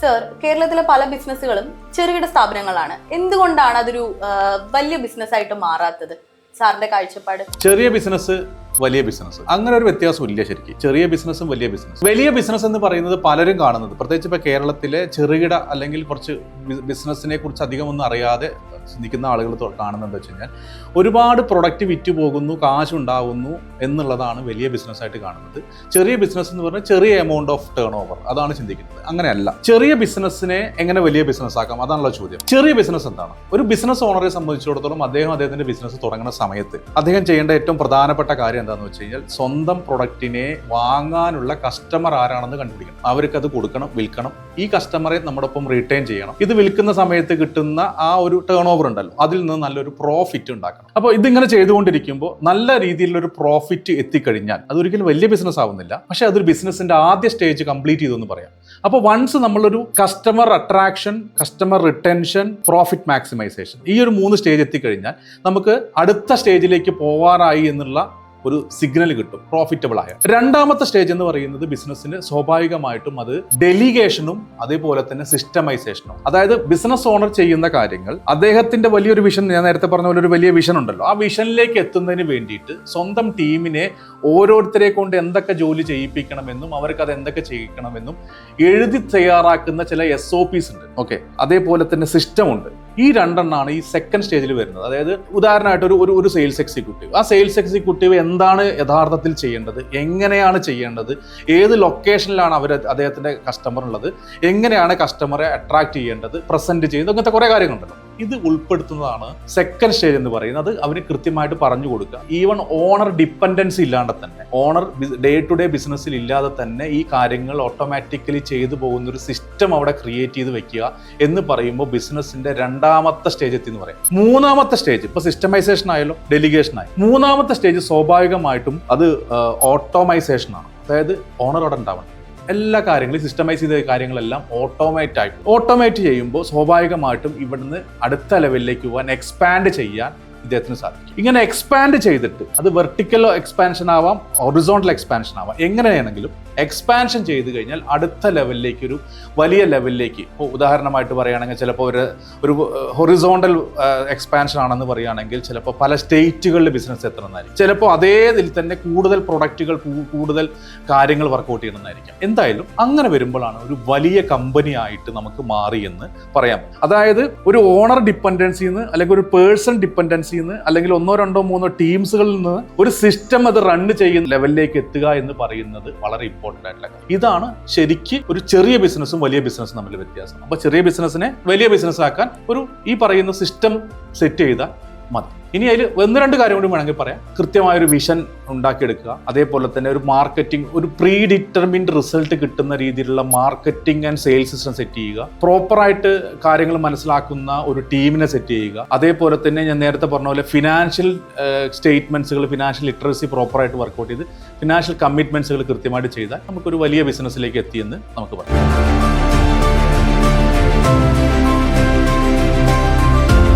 Sir, കേരളത്തിലെ പല ബിസിനസ്സുകളും ചെറുകിട സ്ഥാപനങ്ങളാണ്. എന്തുകൊണ്ടാണ് അതൊരു വലിയ ബിസിനസ് ആയിട്ട് മാറാത്തത്? സാറിന്റെ കാഴ്ചപ്പാട്. ചെറിയ ബിസിനസ്, വലിയ ബിസിനസ്, അങ്ങനെ ഒരു വ്യത്യാസം ഇല്ല ശരിക്കും. ചെറിയ ബിസിനസ്സും വലിയ ബിസിനസ്. വലിയ ബിസിനസ് എന്ന് പറയുന്നത് പലരും കാണുന്നത്, പ്രത്യേകിച്ച് ഇപ്പോൾ കേരളത്തിലെ ചെറുകിട അല്ലെങ്കിൽ കുറച്ച് ബിസിനസ്സിനെ കുറിച്ച് അധികം ഒന്നും അറിയാതെ ചിന്തിക്കുന്ന ആളുകൾ കാണുന്നത് വെച്ച് കഴിഞ്ഞാൽ ഒരുപാട് പ്രൊഡക്റ്റ് വിറ്റ് പോകുന്നു, കാശുണ്ടാകുന്നു എന്നുള്ളതാണ് വലിയ ബിസിനസ്സായിട്ട് കാണുന്നത്. ചെറിയ ബിസിനസ് എന്ന് പറഞ്ഞാൽ ചെറിയ എമൗണ്ട് ഓഫ് ടേൺ ഓവർ, അതാണ് ചിന്തിക്കുന്നത്. അങ്ങനെയല്ല. ചെറിയ ബിസിനസ്സിനെ എങ്ങനെ വലിയ ബിസിനസ് ആക്കാം, അതാണല്ലോ ചോദ്യം. ചെറിയ ബിസിനസ് എന്താണ്? ഒരു ബിസിനസ് ഓണറെ സംബന്ധിച്ചിടത്തോളം അദ്ദേഹത്തിന്റെ ബിസിനസ് തുടങ്ങുന്ന സമയത്ത് അദ്ദേഹം ചെയ്യേണ്ട ഏറ്റവും പ്രധാനപ്പെട്ട കാര്യം എന്താണെന്ന് വെച്ച് കഴിഞ്ഞാൽ സ്വന്തം പ്രൊഡക്റ്റിനെ വാങ്ങാനുള്ള കസ്റ്റമർ ആരാണെന്ന് കണ്ടുപിടിക്കണം. അവർക്ക് അത് കൊടുക്കണം, വിൽക്കണം. ഈ കസ്റ്റമറെ നമ്മുടെ ഒപ്പം റീറ്റെയിൻ ചെയ്യണം. ഇത് വിൽക്കുന്ന സമയത്ത് കിട്ടുന്ന ആ ഒരു ടേൺ ഓവർ ഉണ്ടല്ലോ, അതിൽ നിന്ന് നല്ലൊരു പ്രോഫിറ്റ് ഉണ്ടാക്കണം. അപ്പോൾ ഇതിങ്ങനെ ചെയ്തുകൊണ്ടിരിക്കുമ്പോൾ നല്ല രീതിയിലൊരു പ്രോഫിറ്റ് എത്തിക്കഴിഞ്ഞാൽ അതൊരിക്കലും വലിയ ബിസിനസ് ആവുന്നില്ല, പക്ഷേ അതൊരു ബിസിനസിന്റെ ആദ്യ സ്റ്റേജ് കംപ്ലീറ്റ് ചെയ്തെന്ന് പറയാം. അപ്പോൾ വൺസ് നമ്മളൊരു customer attraction, customer retention, profit maximisation, ഈ ഒരു 3 സ്റ്റേജ് എത്തിക്കഴിഞ്ഞാൽ നമുക്ക് അടുത്ത സ്റ്റേജിലേക്ക് പോവാറായി എന്നുള്ള ഒരു സിഗ്നൽ കിട്ടും, പ്രോഫിറ്റബിൾ ആയ. രണ്ടാമത്തെ സ്റ്റേജ് എന്ന് പറയുന്നത് ബിസിനസ്സിന് സ്വാഭാവികമായിട്ടും അത് ഡെലിഗേഷനും അതേപോലെ തന്നെ സിസ്റ്റമൈസേഷനും. അതായത് ബിസിനസ് ഓണർ ചെയ്യുന്ന കാര്യങ്ങൾ അദ്ദേഹത്തിന്റെ വലിയൊരു വിഷൻ, ഞാൻ നേരത്തെ പറഞ്ഞ പോലെ ഒരു വലിയ വിഷൻ ഉണ്ടല്ലോ, ആ വിഷനിലേക്ക് എത്തുന്നതിന് വേണ്ടിയിട്ട് സ്വന്തം ടീമിനെ ഓരോരുത്തരെ കൊണ്ട് എന്തൊക്കെ ജോലി ചെയ്യിപ്പിക്കണമെന്നും അവർക്ക് അത് എന്തൊക്കെ ചെയ്യിക്കണമെന്നും എഴുതി തയ്യാറാക്കുന്ന ചില SOPs ഉണ്ട്. ഓക്കെ, അതേപോലെ തന്നെ സിസ്റ്റം ഉണ്ട്. ഈ രണ്ടെണ്ണമാണ് ഈ സെക്കൻഡ് സ്റ്റേജിൽ വരുന്നത്. അതായത് ഉദാഹരണമായിട്ട് ഒരു സെയിൽസ് എക്സിക്യൂട്ടീവ്, ആ സെയിൽസ് എക്സിക്യൂട്ടീവ് എന്താണ് യഥാർത്ഥത്തിൽ ചെയ്യേണ്ടത്, എങ്ങനെയാണ് ചെയ്യേണ്ടത്, ഏത് ലൊക്കേഷനിലാണ് അദ്ദേഹത്തിന്റെ കസ്റ്റമർ ഉള്ളത്, എങ്ങനെയാണ് കസ്റ്റമറെ അട്രാക്ട് ചെയ്യേണ്ടത്, പ്രസന്റ് ചെയ്യുന്നത്, അങ്ങനത്തെ കുറെ കാര്യങ്ങളുണ്ടല്ലോ. ഇത് ഉൾപ്പെടുത്തുന്നതാണ് സെക്കൻഡ് സ്റ്റേജ് എന്ന് പറയുന്നത്. അവന് കൃത്യമായിട്ട് പറഞ്ഞു കൊടുക്കുക. ഈവൻ ഓണർ ഡിപ്പെൻഡൻസി ഇല്ലാണ്ട് തന്നെ, ഓണർ ഡേ ടു ഡേ ബിസിനസ്സിൽ ഇല്ലാതെ തന്നെ ഈ കാര്യങ്ങൾ ഓട്ടോമാറ്റിക്കലി ചെയ്തു പോകുന്ന ഒരു സിസ്റ്റം അവിടെ ക്രിയേറ്റ് ചെയ്ത് വെക്കുക എന്ന് പറയുമ്പോൾ ബിസിനസിന്റെ രണ്ടാമത്തെ സ്റ്റേജ് എത്തി എന്ന് പറയും. മൂന്നാമത്തെ സ്റ്റേജ് ഇപ്പൊ സിസ്റ്റമൈസേഷൻ ആയാലും ഡെലിഗേഷൻ ആയി. മൂന്നാമത്തെ സ്റ്റേജ് സ്വാഭാവികമായിട്ടും അത് ഓട്ടോമൈസേഷൻ ആണ്. അതായത് ഓണർ അവിടെ ഉണ്ടാവണം. എല്ലാ കാര്യങ്ങളും സിസ്റ്റമൈസ് ചെയ്ത കാര്യങ്ങളെല്ലാം ഓട്ടോമേറ്റ് ചെയ്യുമ്പോൾ സ്വാഭാവികമായിട്ടും ഇവിടുന്ന് അടുത്ത ലെവലിലേക്ക് പോകാൻ, എക്സ്പാൻഡ് ചെയ്യാൻ ഇദ്ദേഹത്തിന് സാധിക്കും. ഇങ്ങനെ എക്സ്പാൻഡ് ചെയ്തിട്ട് അത് വെർട്ടിക്കൽ എക്സ്പാൻഷൻ ആവാം, ഹൊറിസോണ്ടൽ എക്സ്പാൻഷൻ ആവാം, എങ്ങനെയാണെങ്കിലും എക്സ്പാൻഷൻ ചെയ്ത് കഴിഞ്ഞാൽ അടുത്ത ലെവലിലേക്ക്, ഒരു വലിയ ലെവലിലേക്ക്, ഇപ്പോൾ ഉദാഹരണമായിട്ട് പറയുകയാണെങ്കിൽ ചിലപ്പോൾ ഒരു ഹൊറിസോണ്ടൽ എക്സ്പാൻഷൻ ആണെന്ന് പറയുകയാണെങ്കിൽ ചിലപ്പോൾ പല സ്റ്റേറ്റുകളിൽ ബിസിനസ് എത്തണമെന്നായിരിക്കും. ചിലപ്പോൾ അതേ ഇതിൽ തന്നെ കൂടുതൽ പ്രൊഡക്റ്റുകൾ, കൂടുതൽ കാര്യങ്ങൾ വർക്കൗട്ട് ചെയ്യണമെന്നായിരിക്കും. എന്തായാലും അങ്ങനെ വരുമ്പോഴാണ് ഒരു വലിയ കമ്പനി ആയിട്ട് നമുക്ക് മാറി എന്ന് പറയാം. അതായത് ഒരു ഓണർ ഡിപ്പെൻഡൻസിന്ന് അല്ലെങ്കിൽ ഒരു പേഴ്സൺ ഡിപ്പെൻഡൻസിന്ന് അല്ലെങ്കിൽ 1, 2, 3 ടീംസുകളിൽ നിന്ന് ഒരു സിസ്റ്റം അത് റൺ ചെയ്യുന്ന ലെവലിലേക്ക് എത്തുക എന്ന് പറയുന്നത് വളരെ ഇമ്പോർട്ടൻ്റ് ആയിട്ടുള്ള കാര്യം. ഇതാണ് ശരിക്ക് ഒരു ചെറിയ ബിസിനസ്സും വലിയ ബിസിനസ്സും തമ്മിൽ വ്യത്യാസം. അപ്പോൾ ചെറിയ ബിസിനസ്സിനെ വലിയ ബിസിനസ് ആക്കാൻ ഈ പറയുന്ന സിസ്റ്റം സെറ്റ് ചെയ്താൽ മതി. ഇനി അതിൽ 1-2 കാര്യം കൂടി വേണമെങ്കിൽ പറയാം. കൃത്യമായൊരു വിഷൻ ഉണ്ടാക്കിയെടുക്കുക, അതേപോലെ തന്നെ ഒരു മാർക്കറ്റിംഗ്, ഒരു പ്രീ ഡിറ്റർമിൻഡ് റിസൾട്ട് കിട്ടുന്ന രീതിയിലുള്ള marketing and sales system set ചെയ്യുക, പ്രോപ്പറായിട്ട് കാര്യങ്ങൾ മനസ്സിലാക്കുന്ന ഒരു ടീമിനെ സെറ്റ് ചെയ്യുക, അതേപോലെ തന്നെ ഞാൻ നേരത്തെ പറഞ്ഞ പോലെ ഫിനാൻഷ്യൽ സ്റ്റേറ്റ്മെന്റ്സുകൾ, ഫിനാൻഷ്യൽ ലിറ്ററസി പ്രോപ്പറായിട്ട് വർക്കൗട്ട് ചെയ്ത് ഫിനാൻഷ്യൽ കമ്മിറ്റ്മെന്റ്സുകൾ കൃത്യമായിട്ട് ചെയ്താൽ നമുക്കൊരു വലിയ ബിസിനസ്സിലേക്ക് എത്തിയെന്ന് നമുക്ക് പറയാം.